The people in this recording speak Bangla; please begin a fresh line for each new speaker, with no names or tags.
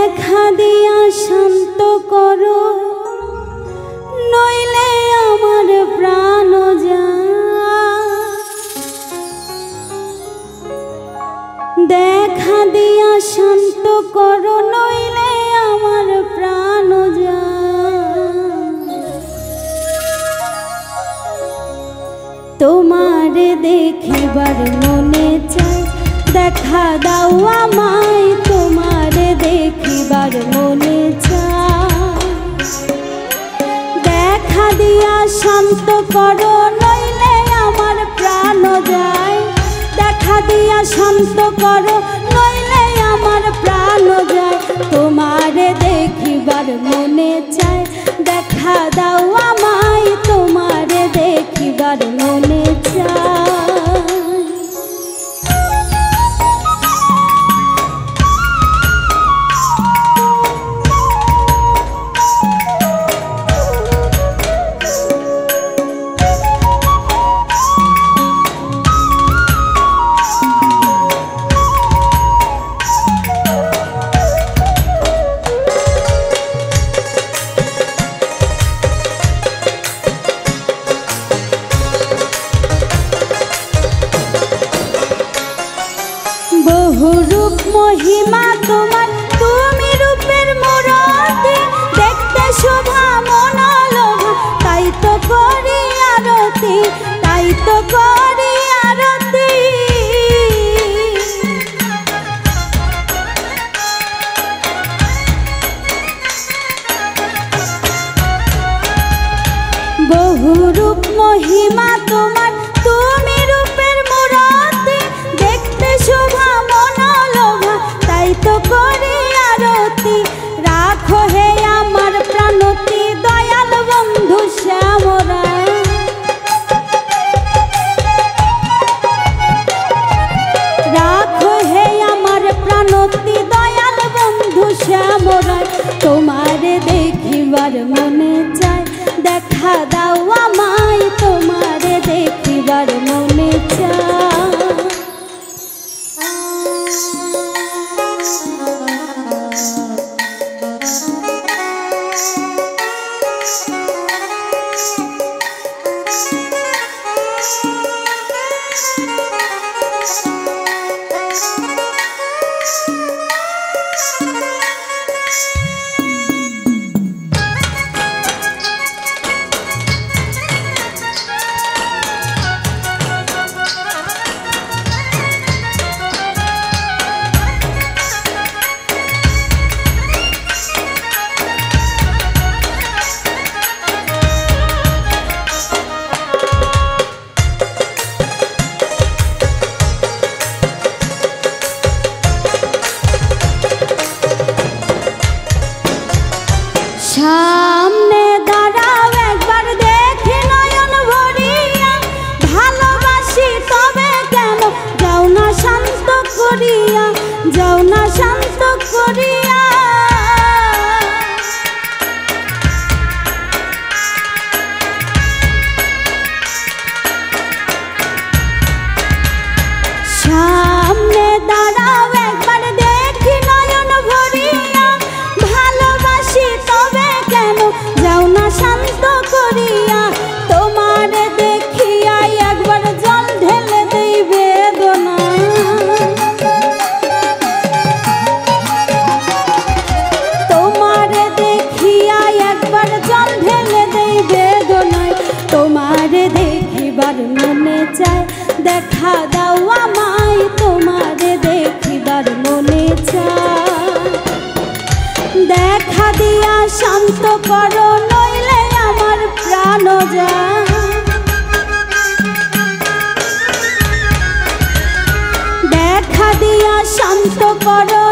দেখা দিয়া শান্ত করো, নইলে আমার প্রাণ যায়। দেখা দিয়া শান্ত করো, নইলে আমার প্রাণ যায়। তোমারে দেখিবার মনে চাই, দেখা দাও আমায়, তোমারে দেখিবার মনে চাই। দেখা দিয়া শান্ত করো, নইলে আমার প্রাণ যায়। দেখা দিয়া শান্ত করো, নইলে আমার প্রাণ যায়। তোমারে দেখিবার মনে চাই, দেখা দাও আমায়, তোমারে দেখিবার মনে চাই। বহুরূপ মহিমা তোমার, তুমি রূপের মূরতি। দেখতে শোভা মনোলোভা, তাই তো করি আরতি, তাই তো করি আরতি। বহুরূপ মহিমা তোমার, তুমি রূপের মূরতি। দেখতে শোভা মনোলোভা, তাই তো করি আরতি। রাখো হে আমার প্রাণতি, দয়াল বন্ধু শ্যামরায়। রাখো হে আমার প্রাণতি, দয়াল বন্ধু শ্যামরায়। তোমারে দেখিবার মনে চাই, দেখা দাও আমায়, তোমারে দেখিবার মনে চাই। সামনে দাঁড়াও একবার, দেখি নয়ন ভরিয়া। ভালোবাসি তবে কেন, যাও না শান্ত করিয়া, যাও না শান্ত করিয়া। সামনে দাঁড়াও একবার, দেখি নয়ন ভরিয়া। ভালোবাসি তবে কেন, যাও না শান্ত করিয়া। তোমারে দেখিয়া একবার জল ঢেলে দেই বেদনা। তোমারে দেখিয়া একবার জল ঢেলে দেই বেদনায়। তোমারে দেখিবার মনে চাই, দেখা দাও আমায়, তোমারে দেখিবার মনে চাই। দেখা দিয়া শান্ত করো, নইলে আমার প্রাণ যায়। দেখা দিয়া শান্ত করো,